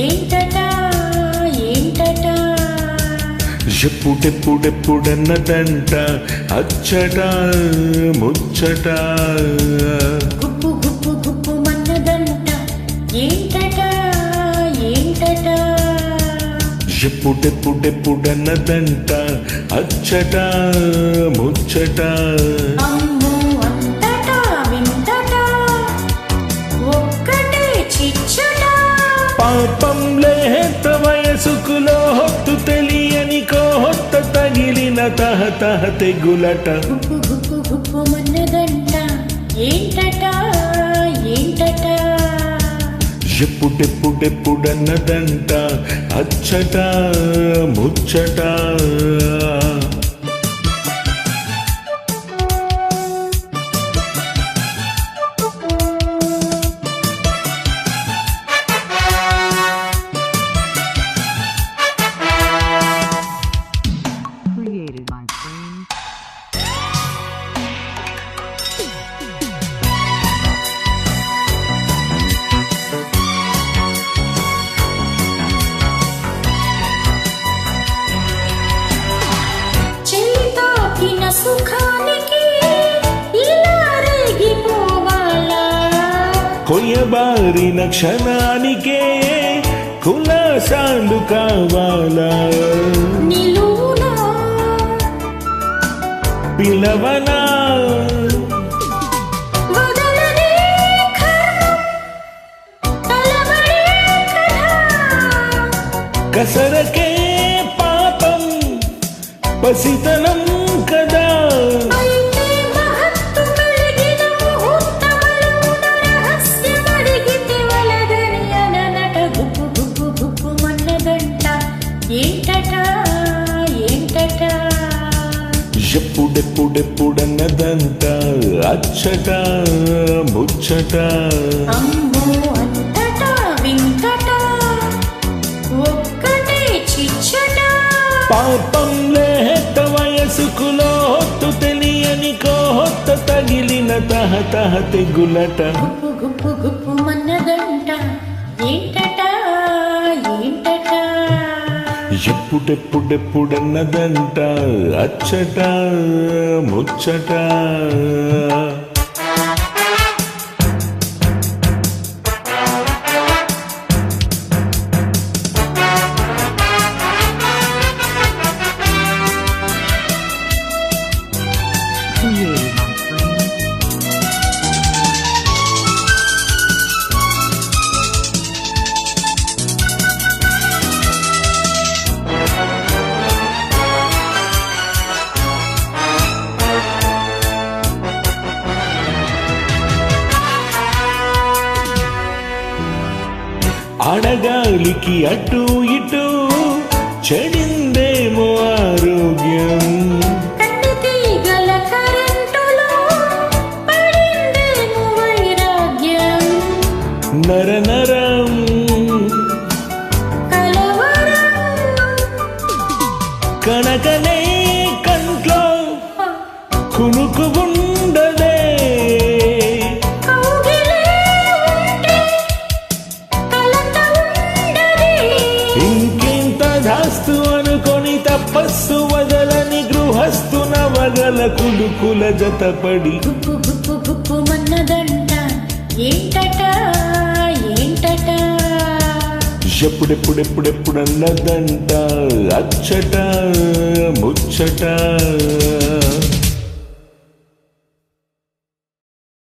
ఏంటటా ఏంటటా ఎప్పుడెప్పుడెప్పుడన్నదంట అచ్చట ముచ్చట గుప్పు గుప్పు గుప్పు మన్నదంట ఏంటటా ఏంటటా ఎప్పుడెప్పుడెప్పుడన్నదంట అచ్చట ముచ్చట అమ్మో అంతటా వింతటా ఒక్కటే చిచ్చట పాపం లేత వయసుకులో హొత్తు తెలియని కోహొత్త తగిలిన తహతహ తెగులట గుప్పు గుప్పు గుప్పు మన్నదంట ఏంటటా ఏంటటా ఎప్పుడెప్పుడెప్పుడన్నదంట అచ్చట ముచ్చట Created by Frame. చెలితాకిన సుఖానికి ఇలా రేగిపోవాలా కొయ్యబారిన క్షణానికే కులాసాలు కావాలా నిలువునా పిలవనా వదలనే కర్మం తలబడే కథ కసరకే పాపం పసితనం కదా అయితే మహత్తు కలిగిన ముహూర్తములోన రహస్యమడిగితే వలదని అననట గుప్పు గుప్పు గుప్పు మన్నదంట ఏంటటా ఏంటటా ఎప్పుడెప్పుడెప్పుడన్నదంట అచ్చట ముచ్చట అమ్మో అంతటా వింతటా ఒక్కటే చిచ్చట పాపం లేత వయసుకులో హొత్తు తెలియని కోహొత్త తగిలిన తహతహ తెగులట గుప్పు గుప్పు గుప్పు మన్నదంట ఏంటటా ఏంటటా ఎప్పుడెప్పుడెప్పుడన్నదంట అచ్చట ముచ్చట Created by Frame. అడగాలికి అటు ఇటు చెడిందేమో ఆరోగ్యం కన్ను తీగల కరెంటులో పడిందేమో వైరాగ్యం నరనరం కలవరం కనకనే కంట్లో కునుకు ఉండదే కౌగిలే ఉంటే కలత ఉండదే ఇంకింత దాస్తు అనుకొని తపస్సు వదలని గృహస్థు నవగల కులుకుల జతపడి గుప్పు గుప్పు గుప్పు మన్నదంట ఏంటటా ఏంటటా ఎప్పుడెప్పుడెప్పుడెప్పుడన్నదంట అచ్చట ముచ్చట